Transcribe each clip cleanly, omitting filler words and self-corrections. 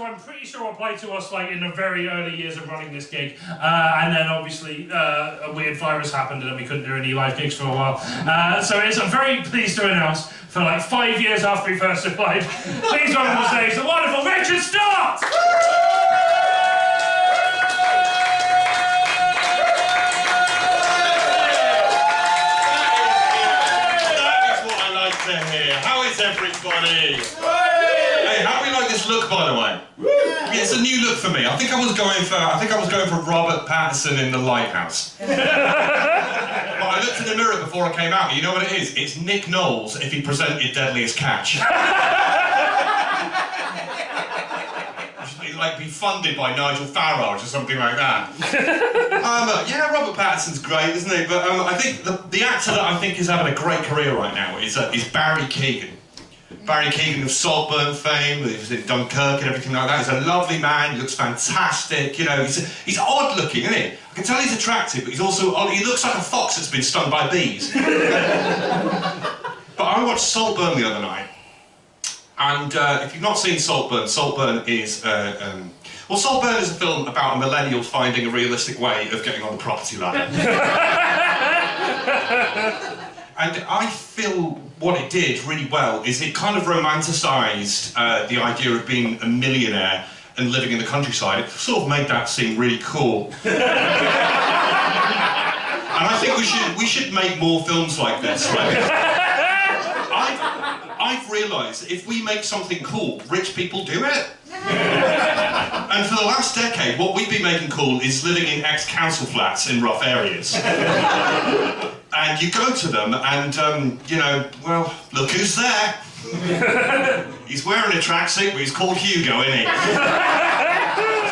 I'm pretty sure applied to us like in the very early years of running this gig, and then obviously a weird virus happened and then we couldn't do any live gigs for a while. So I'm very pleased to announce, for like 5 years after we first applied, please welcome to the stage the wonderful Richard Stark! How is everybody? Hey, how do we like this look, by the way? Yeah, it's a new look for me. I think I was going for Robert Pattinson in The Lighthouse. But I looked in the mirror before I came out. You know what it is? It's Nick Knowles if he presented Deadliest Catch. It'd like be funded by Nigel Farage or something like that. Yeah, Robert Pattinson's great, isn't he? But I think the actor that I think is having a great career right now is Barry Keoghan. Barry Keoghan of Saltburn fame, he's in Dunkirk and everything like that. He's a lovely man, he looks fantastic, you know, he's odd looking, isn't he? I can tell he's attractive, but he's also odd. He looks like a fox that's been stung by bees. But I watched Saltburn the other night, and if you've not seen Saltburn, Saltburn is well, Saltburn is a film about a millennial finding a realistic way of getting on the property ladder. And I feel what it did really well is it kind of romanticised the idea of being a millionaire and living in the countryside. It sort of made that seem really cool. And I think we should make more films like this, right? I've realised if we make something cool, rich people do it. And for the last decade, what we've been making cool is living in ex-council flats in rough areas. And you go to them and, you know, well, look who's there. He's wearing a tracksuit, but he's called Hugo, isn't he? He's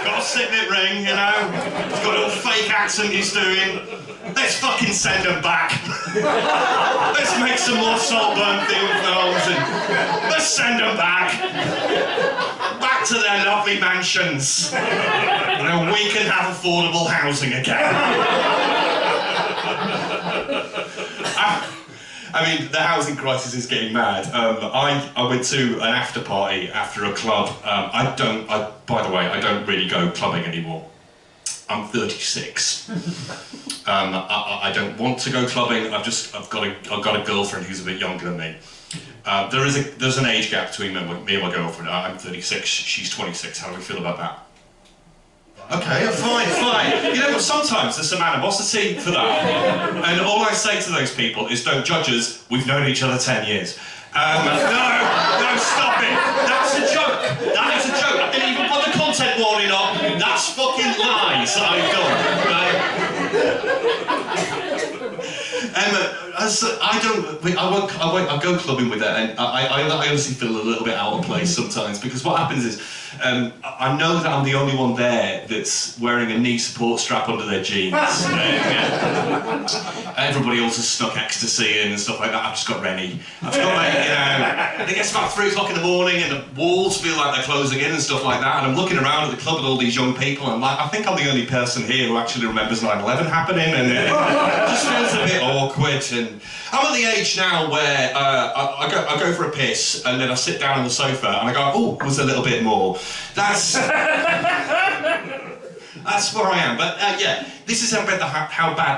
got a signet ring, you know. He's got a little fake accent he's doing. Let's fucking send him back. Let's make some more Saltburn themed films and let's send them back. Back to their lovely mansions. You know, we can have affordable housing again. I mean, the housing crisis is getting mad. I went to an after party after a club. By the way, I don't really go clubbing anymore. I'm 36. I don't want to go clubbing. I've got a girlfriend who's a bit younger than me. There's an age gap between me and my girlfriend. I'm 36. She's 26. How do we feel about that? Okay, fine. You know, but sometimes there's some animosity for that. And all I say to those people is, don't judge us, we've known each other 10 years. No, stop it. That's a joke. That is a joke. I didn't even put the content warning up. That's fucking lies that I've done. I go clubbing with her, and I honestly feel a little bit out of place sometimes, because what happens is, I know that I'm the only one there that's wearing a knee support strap under their jeans. Everybody else has snuck ecstasy in and stuff like that. I've just got Rennie. I've just got like, you know, and it gets about 3 o'clock in the morning and the walls feel like they're closing in and stuff like that, and I'm looking around at the club with all these young people, and I'm like, I think I'm the only person here who actually remembers 9/11 happening, and it just feels a bit awkward. And I'm at the age now where I go for a piss and then I sit down on the sofa and I go, oh, was a little bit more. That's where I am. But yeah, this is how bad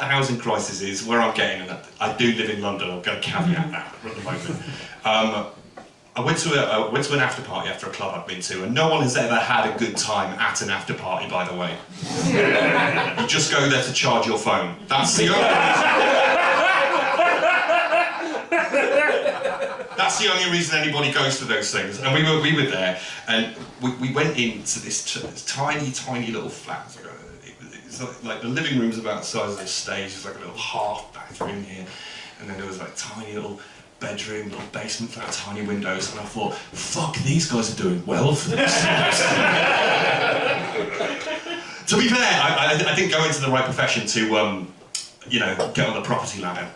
the housing crisis is, where I'm getting. And I do live in London. I'm going to caveat that at the moment. I went to an after party after a club I've been to, and no one has ever had a good time at an after party, by the way. You just go there to charge your phone. That's the only reason. That's the only reason anybody goes to those things. And we were there, and we went into this tiny little flat. It's like the living room's about the size of this stage. There's like a little half bathroom here, and then there was like tiny little bedroom, little basement flat, tiny windows. And I thought, fuck, these guys are doing well for this. To be fair, I didn't go into the right profession to, you know, get on the property ladder.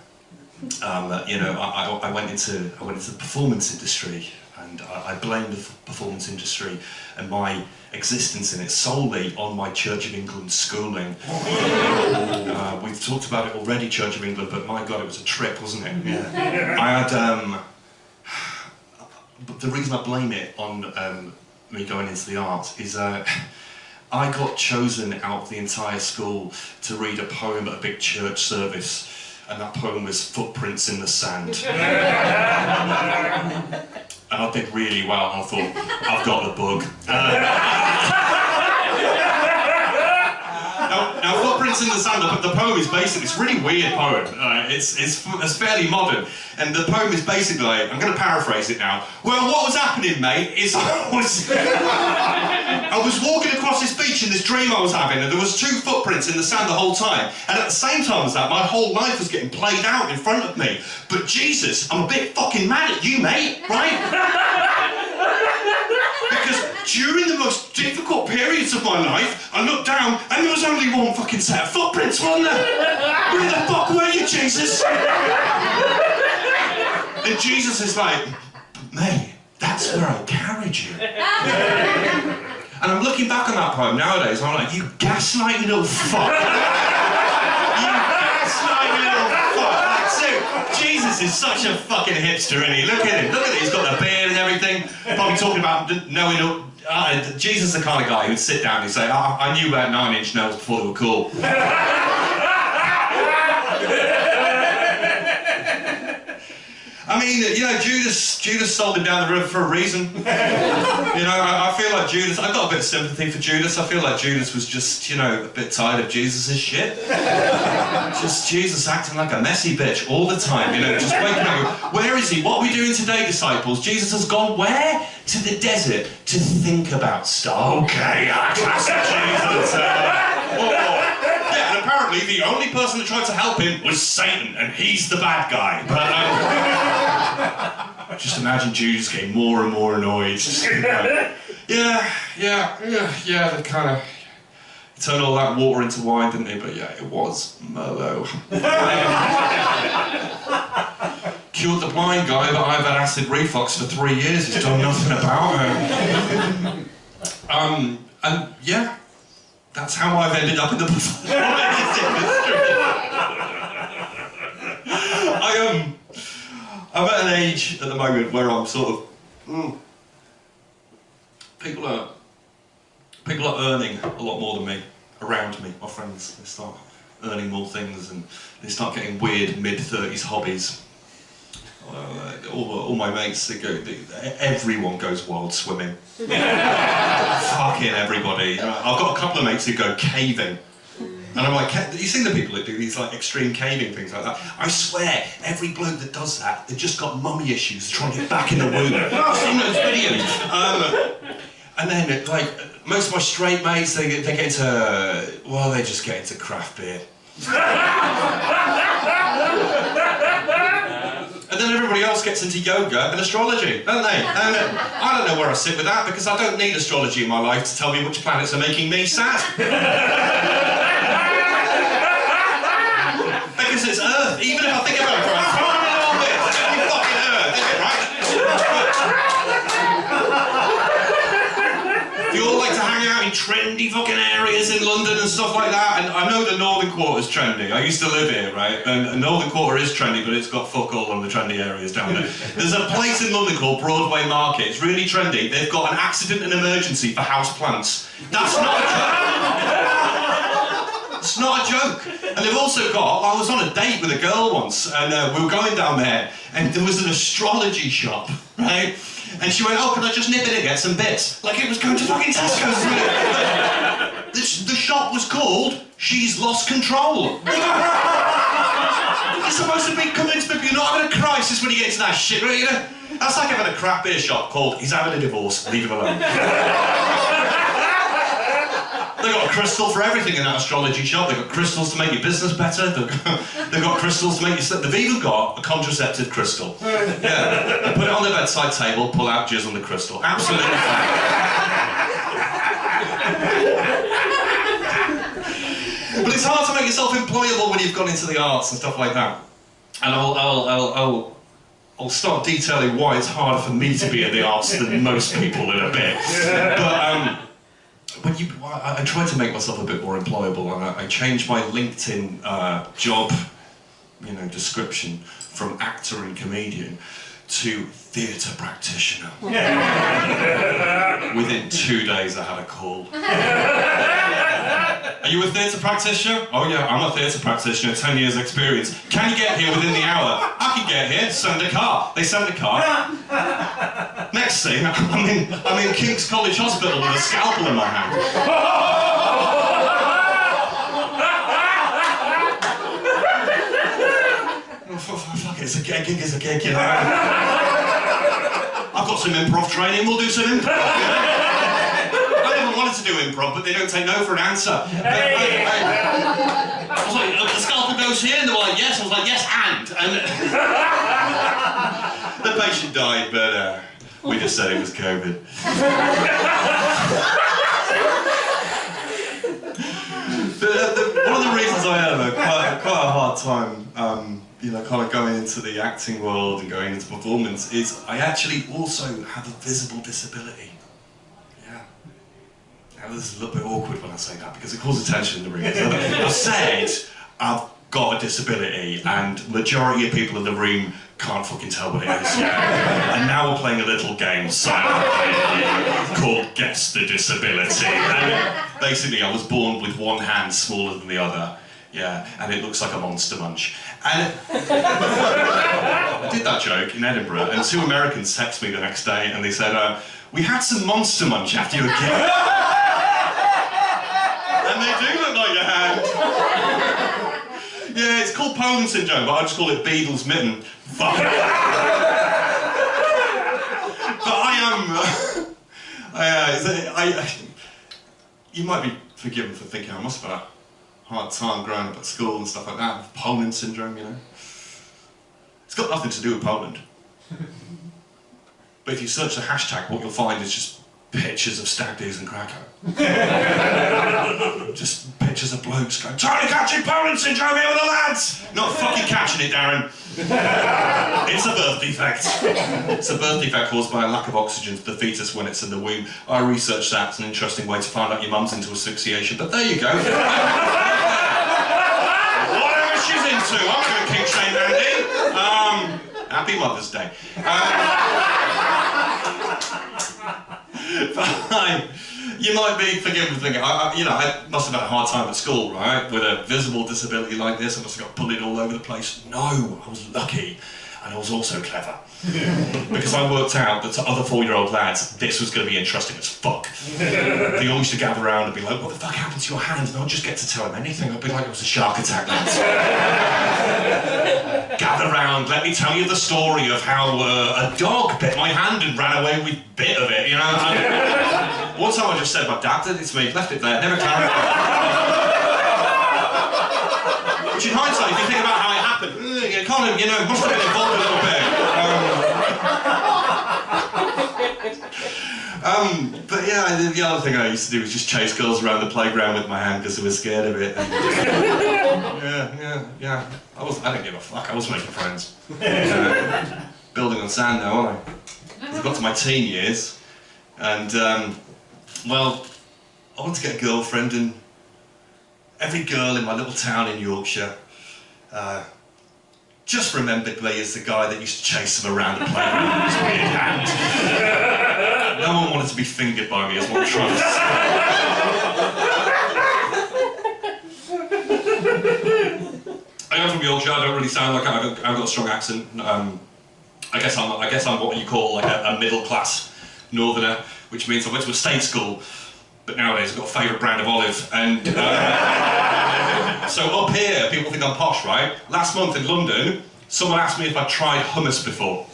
You know, I went into the performance industry, and I blame the performance industry and my existence in it solely on my Church of England schooling. We've talked about it already, Church of England, but my God, it was a trip, wasn't it? Yeah. I had, but the reason I blame it on me going into the arts is I got chosen out of the entire school to read a poem at a big church service, and that poem was Footprints in the Sand. And I did really well, and I thought, I've got the bug. Now, Footprints in the Sand, the poem is basically, it's a really weird poem. It's fairly modern. And the poem is basically, I'm going to paraphrase it now. Well, what was happening, mate, is I was walking across this beach in this dream I was having, and there was 2 footprints in the sand the whole time. And at the same time as that, my whole life was getting played out in front of me. But Jesus, I'm a bit fucking mad at you, mate, right? Because during the most difficult periods of my life, I looked down and there was only 1 fucking set of footprints, wasn't there? Where the fuck were you, Jesus? And Jesus is like, mate, that's where I carried you. And I'm looking back on that poem nowadays, and I'm like, you gaslighting little fuck. You gaslighting little fuck. Like, so, Jesus is such a fucking hipster, isn't he? Look at him, he's got the beard and everything. Probably talking about knowing... Jesus is the kind of guy who'd sit down and say, I knew about 9-inch nails before they were cool. I mean, you know, Judas sold him down the river for a reason. You know, I feel like Judas, I've got a bit of sympathy for Judas. I feel like Judas was just, you know, a bit tired of Jesus' shit. Just Jesus acting like a messy bitch all the time, you know, just waking up. Where is he? What are we doing today, disciples? Jesus has gone where? To the desert to think about stuff. Okay, classic Jesus. Yeah, and apparently the only person that tried to help him was Satan, and he's the bad guy. But just imagine Judas getting more and more annoyed. Just, you know, yeah, they kind of turned all that water into wine, didn't they? But yeah, it was Merlot. Cured the blind guy, but I've had acid reflux for 3 years. It's done nothing about it. And yeah, that's how I've ended up in the performance industry. I'm at an age at the moment where I'm sort of people are earning a lot more than me around me. My friends, they start earning more things, and they start getting weird mid-30s hobbies. All my mates, everyone goes wild swimming. Fucking everybody. I've got a couple of mates who go caving. And I'm like, you seen the people that do these like extreme caving things like that? I swear, every bloke that does that, they've just got mummy issues trying to get back in the womb. I've seen those videos. And then, like, most of my straight mates, they get into, well, they just get into craft beer. And then everybody else gets into yoga and astrology, don't they? And I don't know where I sit with that, because I don't need astrology in my life to tell me which planets are making me sad. Because it's Earth. Even if I think about it for a tiny little bit, it's only fucking Earth, isn't it, right? You all like to hang out in trendy fucking areas in London and stuff like that, and I know the Northern Quarter's trendy. I used to live here, right? And the Northern Quarter is trendy, but it's got fuck all on the trendy areas down there. There's a place in London called Broadway Market. It's really trendy. They've got an accident and emergency for houseplants. That's not a joke. It's not a joke. And they've also got, I was on a date with a girl once, and we were going down there, and there was an astrology shop, right? And she went, oh, can I just nip in and get some bits? Like it was going to fucking Tesco's. The shop was called She's Lost Control. You're supposed to be convinced that you're not having a crisis when you get into that shit, right? You know? That's like having a crap beer shop called He's Having a Divorce, Leave Him Alone. They've got a crystal for everything in that astrology shop. They've got crystals to make your business better. They've got crystals to make you sleep. They've even got a contraceptive crystal. Yeah. They put it on their bedside table, pull out, jizz on the crystal. Absolutely fine. But it's hard to make yourself employable when you've gone into the arts and stuff like that. And I'll start detailing why it's harder for me to be in the arts than most people in a bit. But I tried to make myself a bit more employable, and I changed my LinkedIn job, description from actor and comedian to theatre practitioner. Within 2 days I had a call. Are you a theatre practitioner? Oh yeah, I'm a theatre practitioner, 10 years experience. Can you get here within the hour? I can get here, send a car. They send a car. Next thing, I'm in King's College Hospital with a scalpel in my hand. Fuck it, it's a gig is a gig, you know. I've got some improv training, we'll do some improv. I never wanted to do improv, but they don't take no for an answer. Hey. I was like, the scalpel goes here, and they were like, yes. I was like, yes, and the patient died, but we just said it was COVID. One of the reasons I had quite a hard time, you know, kind of going into the acting world and going into performance is I actually also have a visible disability. Yeah. Now this is a little bit awkward when I say that because it calls attention in the room. I've said I've got a disability and majority of people in the room can't fucking tell what it is. Yeah. And now we're playing a little game silently called Guess the Disability. And basically I was born with one hand smaller than the other. Yeah, and it looks like a Monster Munch. And I did that joke in Edinburgh, and 2 Americans texted me the next day, and they said, we had some Monster Munch after you were killed. And they do look like a hand. Yeah, it's called Poland syndrome, but I just call it Beadle's mitten. Fuck. But I am... you might be forgiven for thinking I must have had a hard time growing up at school and stuff like that. Poland syndrome, you know. It's got nothing to do with Poland. But if you search the hashtag, what you'll find is just pictures of stag do's in Krakow. Just pictures of blokes going, totally catching Poland syndrome here with the lads! Not fucking catching it, Darren. It's a birth defect. It's a birth defect caused by a lack of oxygen to the fetus when it's in the womb. I researched that. It's an interesting way to find out your mum's into asphyxiation, but there you go. Whatever she's into, I'm going to keep saying Andy. Happy Mother's Day. Fine. You might be forgiven for thinking, you know, I must have had a hard time at school, right? With a visible disability like this, I must have got bullied all over the place. No, I was lucky, and I was also clever. Because I worked out that to other 4-year-old lads, this was going to be interesting as fuck. They all used to gather around and be like, what the fuck happened to your hand? And I'd just get to tell them anything. I'd be like, it was a shark attack, lads. Gather round, let me tell you the story of how a dog bit my hand and ran away with a bit of it, you know? One time I just said, my dad did it to me, left it there, never clarified. Which in hindsight, if you think about how it happened, you kind of, you know, must have been involved a little bit. But yeah, the other thing I used to do was just chase girls around the playground with my hand because I was scared of it. And yeah. I didn't give a fuck, I was making friends. Building on sand now, aren't I? I got to my teen years, and well, I wanted to get a girlfriend, and every girl in my little town in Yorkshire just remembered me as the guy that used to chase them around the playground with his weird hand. No one wanted to be fingered by me, is what I'm trying to say. I am from Yorkshire. I don't really sound like I've got a strong accent. I guess I'm what you call like a middle-class northerner, which means I went to a state school, but nowadays I've got a favourite brand of olive. And so up here, people think I'm posh, right? Last month in London, someone asked me if I'd tried hummus before.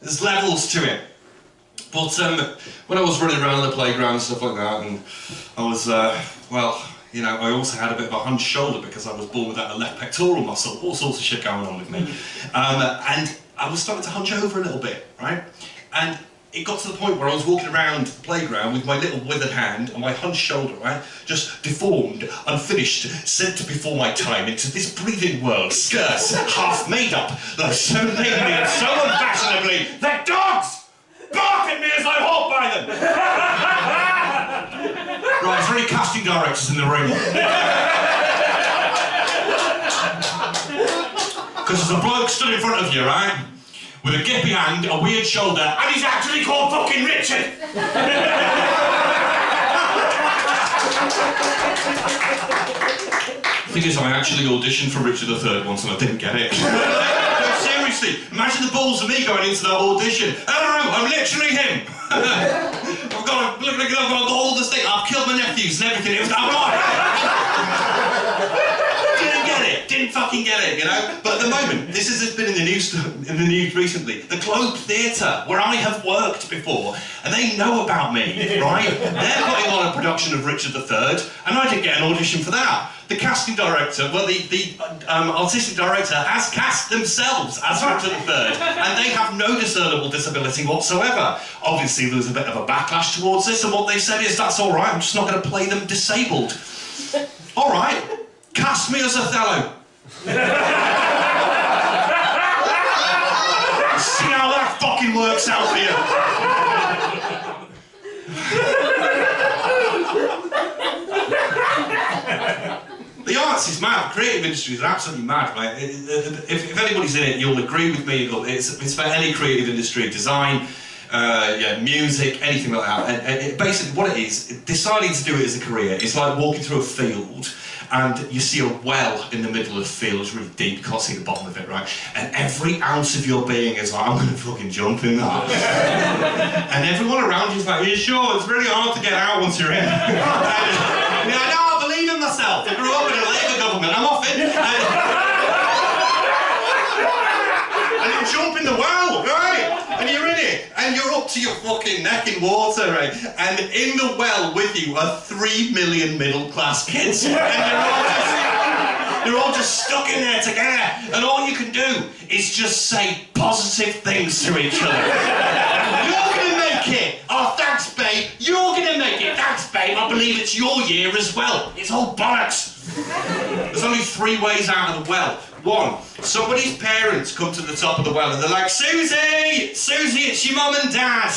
There's levels to it. But when I was running around the playground and stuff like that, and I was, well, you know, I also had a bit of a hunched shoulder because I was born without a left pectoral muscle, all sorts of shit going on with me. And I was starting to hunch over a little bit, right? And it got to the point where I was walking around the playground with my little withered hand and my hunched shoulder, right? Just deformed, unfinished, sent before my time into this breathing world, scarce, half made up, though so lamely and so unfashionably that dogs bark at me as I walk by them! Right, 3 casting directors in the room. Because there's a bloke stood in front of you, right? With a gippy hand, a weird shoulder, and he's actually called fucking Richard! The thing is, I actually auditioned for Richard III once and I didn't get it. No, seriously, imagine the balls of me going into that audition. Hello, I'm literally him. I've got all this thing. I've killed my nephews and everything. Didn't fucking get it, you know? But at the moment, this has been in the news recently. The Globe Theatre, where I have worked before, and they know about me, right? They're putting on a production of Richard III, and I didn't get an audition for that. The casting director, well, the artistic director has cast themselves as Richard III, and they have no discernible disability whatsoever. Obviously, there was a bit of a backlash towards this, and what they said is, that's all right, I'm just not going to play them disabled. All right, cast me as Othello. See how that fucking works out for you. The arts is mad. The creative industry is absolutely mad, right? If anybody's in it, you'll agree with me. It's for any creative industry, design, yeah, music, anything like that. And basically, what it is, deciding to do it as a career, it's like walking through a field. And you see a well in the middle of the field, it's really deep, you can't see the bottom of it, right? And every ounce of your being is like, I'm gonna fucking jump in that. And everyone around you is like, are you sure? It's really hard to get out once you're in. And you're like, no, I believe in myself. I grew up in a Labour government, I'm off it. And you jump in the well, right? And you're in it, and you're up to your fucking neck in water, right? And in the well with you are 3 million middle-class kids. And you're all just stuck in there together. And all you can do is just say positive things to each other. You're gonna make it! Oh, thanks, babe. You're gonna make it. Thanks, babe. I believe it's your year as well. It's all bollocks. There's only 3 ways out of the well. 1, somebody's parents come to the top of the well and they're like, Susie! Susie, it's your mum and dad.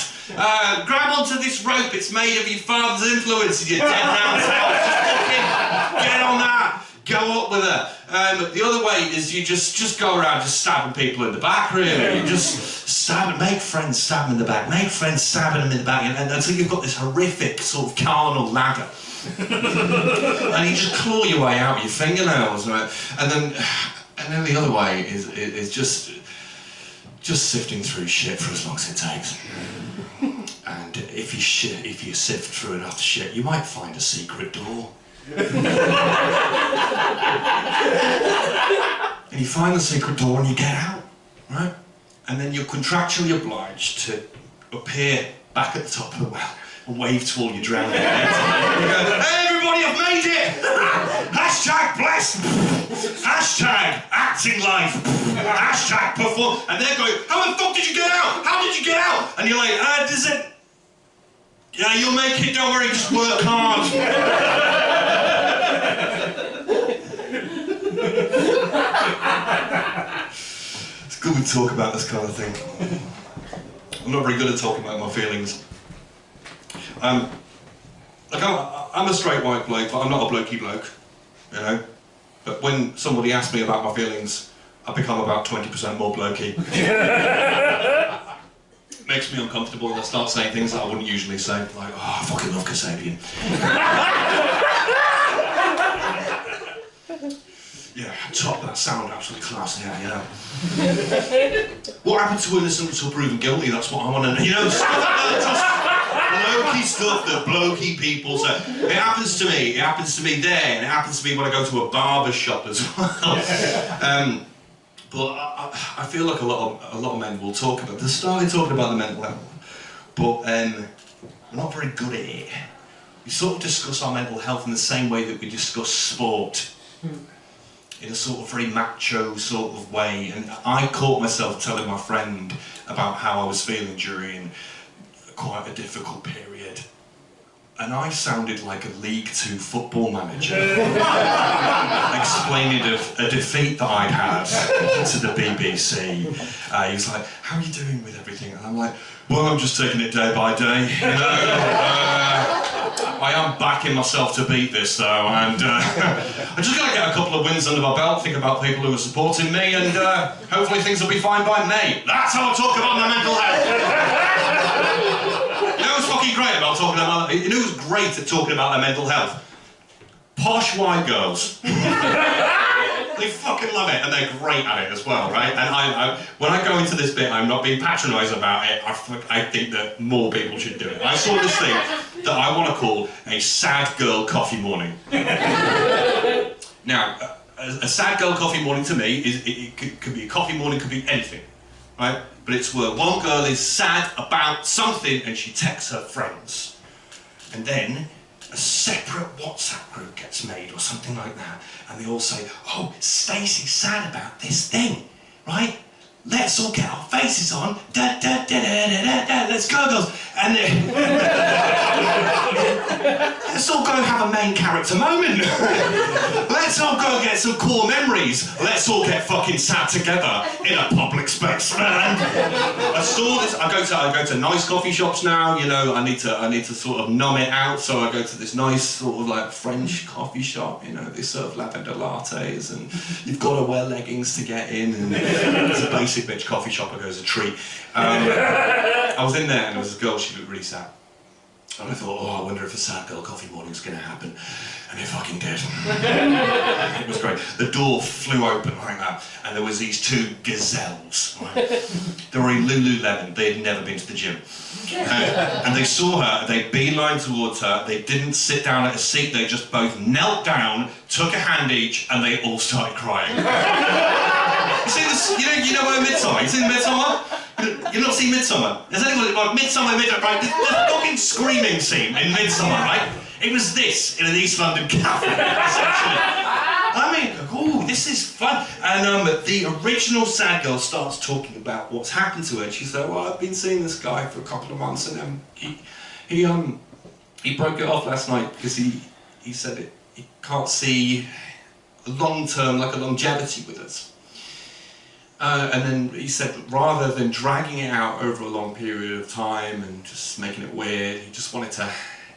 Grab onto this rope, it's made of your father's influence in your dead man's house. Just fucking get on that. Go up with her. The other way is you just go around just stabbing people in the back, really. You just stab, make friends, stab them in the back. Make friends, stabbing them in the back. And until you've got this horrific sort of carnal ladder. And you just claw your way out with your fingernails, right? And then the other way is just sifting through shit for as long as it takes. And if you sift through enough shit, you might find a secret door. And you find the secret door and you get out, right? And then you're contractually obliged to appear back at the top of the well and wave to all your drowning mates. You go, hey everybody, I've made it! Hashtag blessed! Hashtag acting life! Hashtag perform! And they're going, how the fuck did you get out? How did you get out? And you're like, does it? Yeah, you'll make it, don't worry, just work hard. It's good we talk about this kind of thing. I'm not very good at talking about my feelings. Like I'm a straight white bloke, but I'm not a blokey bloke, you know? But when somebody asks me about my feelings, I become about 20% more blokey. Makes me uncomfortable and I start saying things that I wouldn't usually say, like, oh, I fucking love Kasabian. Yeah, top that sound, absolutely class, yeah. What happened to innocent until proven guilty? That's what I want to know. You know, stuff like that, just blokey stuff that blokey people say. It happens to me. It happens to me there, and it happens to me when I go to a barber shop as well. But I feel like a lot of men will talk about. They're starting talking about the mental health, but we're not very good at it. We sort of discuss our mental health in the same way that we discuss sport. In a sort of very macho sort of way, and I caught myself telling my friend about how I was feeling during quite a difficult period. and I sounded like a League Two football manager, explaining a defeat that I'd had to the BBC. He was like, "How are you doing with everything?" And I'm like, "Well, I'm just taking it day by day, you know. I am backing myself to beat this, though, and I just got to get a couple of wins under my belt, think about people who are supporting me, and hopefully things will be fine by May." That's how I talk about my mental health. You know what's fucking great about talking about... You know who's great at talking about their mental health? Posh white girls. They fucking love it, and they're great at it as well, right? And when I go into this bit, I'm not being patronised about it. I think that more people should do it. I saw this thing that I want to call a sad girl coffee morning. Now, a sad girl coffee morning to me is it could be a coffee morning, could be anything, right? But it's where one girl is sad about something and she texts her friends, and then a separate WhatsApp group gets made or something like that, and they all say, "Oh, Stacey's sad about this thing, right? Let's all get our faces on, da da da da da da da, let's go girls." And let's all go have a main character moment. Let's all go get some core memories. Let's all get fucking sat together in a public space, man. I saw this. I go to nice coffee shops now. You know, I need to sort of numb it out. So I go to this nice sort of like French coffee shop. You know, they serve lavender lattes, and you've got to wear leggings to get in. And it's a basic bitch coffee shop. I go as a treat. I was in there and there was a girl. She looked really sad. And I thought, oh, I wonder if a sad girl coffee morning's going to happen. And it fucking did. It was great. The door flew open like that, and there was these two gazelles. Right? They were in Lululemon. They had never been to the gym. And they saw her, they beelined towards her, they didn't sit down at a seat, they just both knelt down, took a hand each, and they all started crying. You see this, you know Midsommar? You seen Midsommar? You've not seen Midsommar? Has anyone, like, Midsommar, right? The fucking screaming scene in Midsommar, right? It was this in an East London cafe, essentially. I mean, ooh, this is fun. And the original sad girl starts talking about what's happened to her. And she said, "Well, I've been seeing this guy for a couple of months, and he broke it off last night because he said he can't see a long-term, like a longevity with us." And then he said, rather than dragging it out over a long period of time and just making it weird, he just wanted to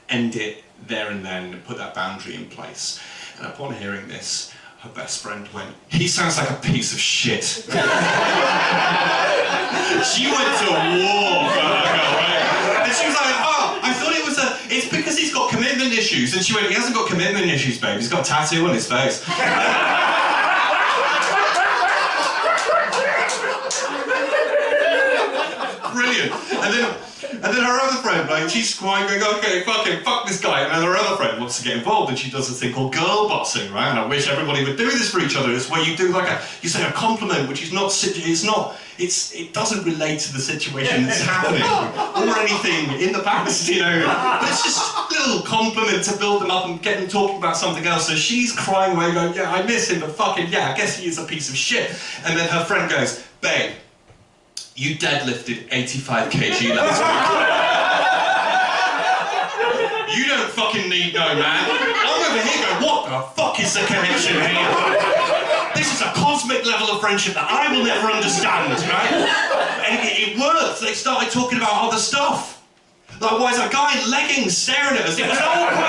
end it there and then and put that boundary in place. And upon hearing this, her best friend went, "He sounds like a piece of shit." She went to war for her girl, right? And she was like, "Oh, I thought it's because he's got commitment issues." And she went, "He hasn't got commitment issues, babe. He's got a tattoo on his face." Brilliant. And then her other friend, like, she's crying, going, "Okay, fuck this guy." And then her other friend wants to get involved, and she does a thing called girl bossing, right? And I wish everybody would do this for each other. It's where you do like you say a compliment, which is not, it doesn't relate to the situation that's happening or anything in the past, you know. But it's just a little compliment to build them up and get them talking about something else. So she's crying away, going, "Yeah, I miss him, but fucking yeah, I guess he is a piece of shit." And then her friend goes, "Babe, you deadlifted 85 kg last week. You don't fucking need no man." I'm over here going, "What the fuck is the connection here?" This is a cosmic level of friendship that I will never understand, right? And it worked. They started talking about other stuff. Like, why is a guy in leggings staring at us? It was awkward.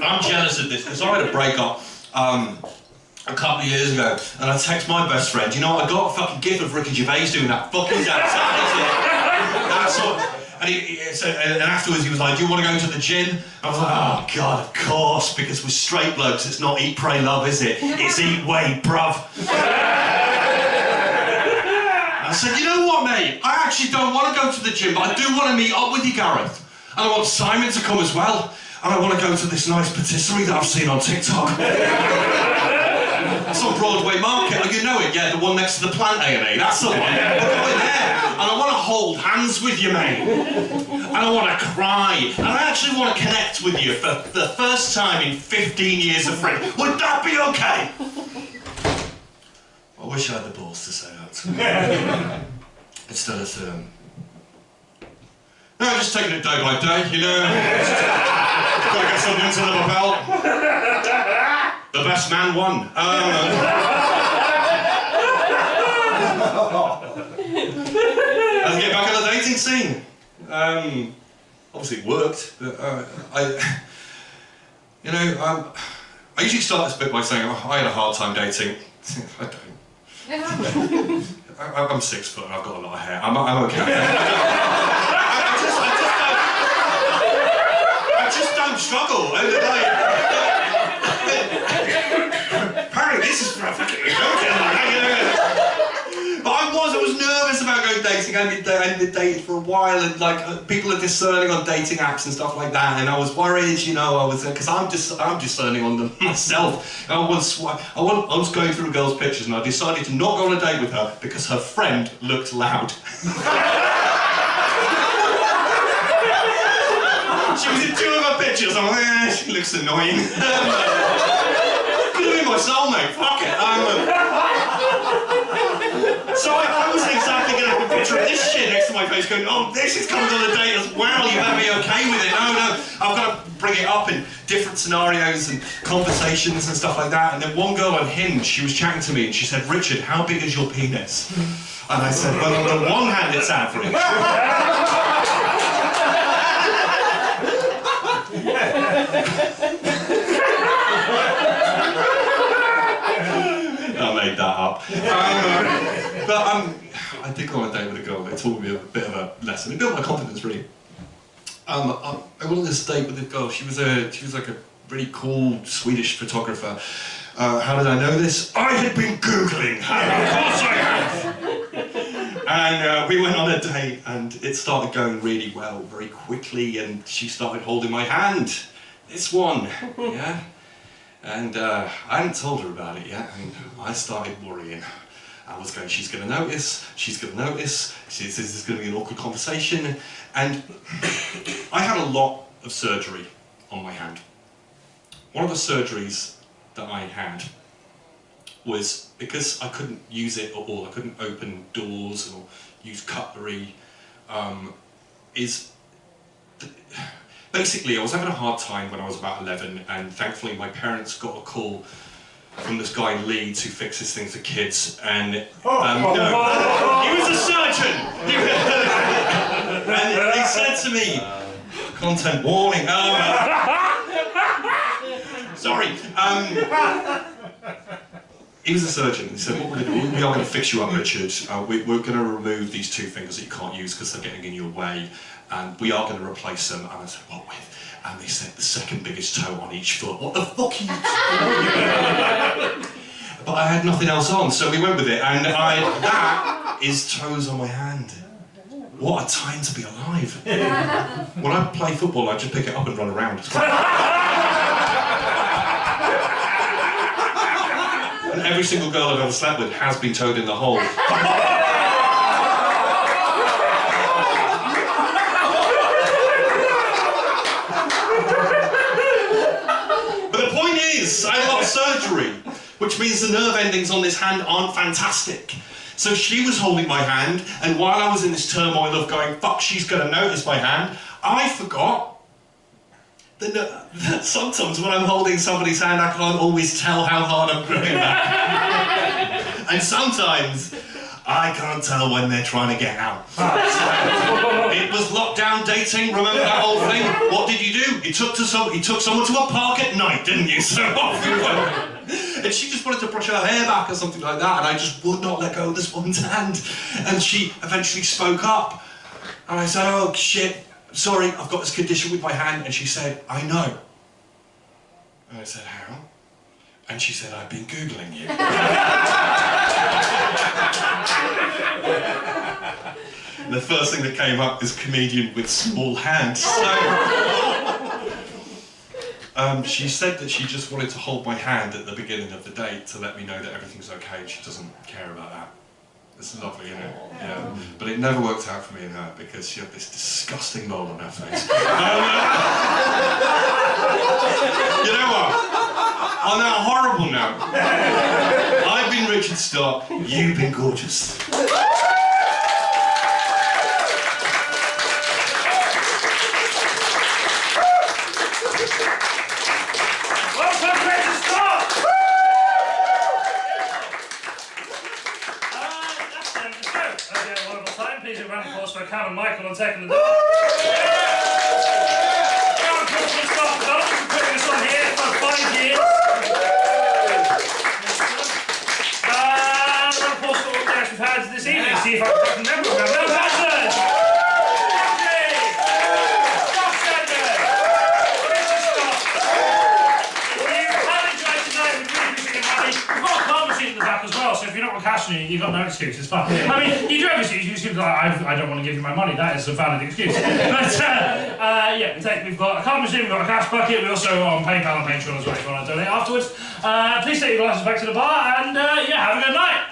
I'm jealous of this because I had a breakup a couple of years ago, and I text my best friend, "You know what, I got a fucking gif of Ricky Gervais doing that fucking dance." And afterwards he was like, "Do you want to go to the gym?" I was like, "Oh God, of course, because we're straight blokes, it's not eat, pray, love, is it? It's eat, wait, bruv." I said, "You know what, mate, I actually don't want to go to the gym, but I do want to meet up with you, Gareth. And I want Simon to come as well. And I want to go to this nice patisserie that I've seen on TikTok." It's on Broadway Market. Oh, you know it, yeah, the one next to the Plant A&E. That's the one. We're going there. And I want to hold hands with you, mate. And I want to cry. And I actually want to connect with you for the first time in 15 years of friendship. Would that be okay? I wish I had the balls to say that. Instead I said, just taking it day by day, you know. Gotta get something into the belt. The best man won. Let's get back on the dating scene. Obviously it worked, but I usually start this bit by saying, oh, I had a hard time dating. I don't. I'm 6 foot and I've got a lot of hair. I'm okay. I just don't struggle. Apparently this is for a fucking But I was nervous about going dating. I'd been dated for a while, and like people are discerning on dating apps and stuff like that. And I was worried, because I'm discerning on them myself. I was going through a girl's pictures, and I decided to not go on a date with her because her friend looked loud. She was in 2 of her pictures. I'm like, she looks annoying. Could have been my soulmate. Fuck it. So I wasn't exactly going to have a picture of this shit next to my face going, oh, this is coming on a date as well, you better be okay with it. No, I've got to bring it up in different scenarios and conversations and stuff like that. And then one girl on Hinge, she was chatting to me and she said, Richard, how big is your penis? And I said, well, on the one hand, it's average. I made that up. I did go on a date with a girl. It taught me a bit of a lesson. It built my confidence, really. I went on this date with a girl. She was like a really cool Swedish photographer. How did I know this? I had been Googling her. Of course I have. And we went on a date, and it started going really well, very quickly. And she started holding my hand. This one, yeah. And I hadn't told her about it yet, and I started worrying. I was going, she's going to notice, this is going to be an awkward conversation. And I had a lot of surgery on my hand. One of the surgeries that I had was because I couldn't use it at all, I couldn't open doors or use cutlery, basically, I was having a hard time when I was about 11, and thankfully my parents got a call from this guy in Leeds who fixes things for kids, and he was a surgeon! And he said to me, content warning, sorry, he was a surgeon. He said, what we're going to do, we are going to fix you up, Richard. We're going to remove these 2 fingers that you can't use because they're getting in your way, and we are going to replace them. And I said, what with? And they said, the second biggest toe on each foot. What the fuck are you doing? But I had nothing else on, so we went with it. And that is toes on my hand. What a time to be alive. When I play football, I just pick it up and run around. And every single girl I've ever slept with has been toed in the hole. But the point is, I got surgery, which means the nerve endings on this hand aren't fantastic. So she was holding my hand, and while I was in this turmoil of going, fuck, she's gonna notice my hand, I forgot that sometimes when I'm holding somebody's hand, I can't always tell how hard I'm gripping that. And sometimes I can't tell when they're trying to get out. It was lockdown dating, remember that whole thing? What did you do? You took someone to a park at night, didn't you? So off you went. And she just wanted to brush her hair back or something like that, and I just would not let go of this woman's hand. And she eventually spoke up, and I said, oh shit, sorry, I've got this condition with my hand. And she said, I know. And I said, how? And she said, I've been Googling you. And the first thing that came up is comedian with small hands. So, she said that she just wanted to hold my hand at the beginning of the date to let me know that everything's okay, and she doesn't care about that. It's lovely, isn't it? Yeah. But it never worked out for me and her because she had this disgusting mole on her face. You know what? On that horrible note, I've been Richard Stott, you've been gorgeous. Okay, wonderful time. Please give a round of applause for Cam and Michael on taking the dog. Round of applause for Scott Donovan for putting us on here for 5 years. Round of applause for all the guests we've had this evening. See if I can remember. Bill Parsons! Scott Sanders! Mr. Scott! If you have enjoyed tonight, we'd really appreciate your money. We've got a card machine at the back as well, so if you're not on cash, you've got no excuse. It's fine. I mean, you do have excuses. You seem like, I don't want to give you my money. That is a valid excuse. But yeah, we've got a card machine, we've got a cash bucket. We also are on PayPal and Patreon as well if you want to donate afterwards. Please take your glasses back to the bar and yeah, have a good night.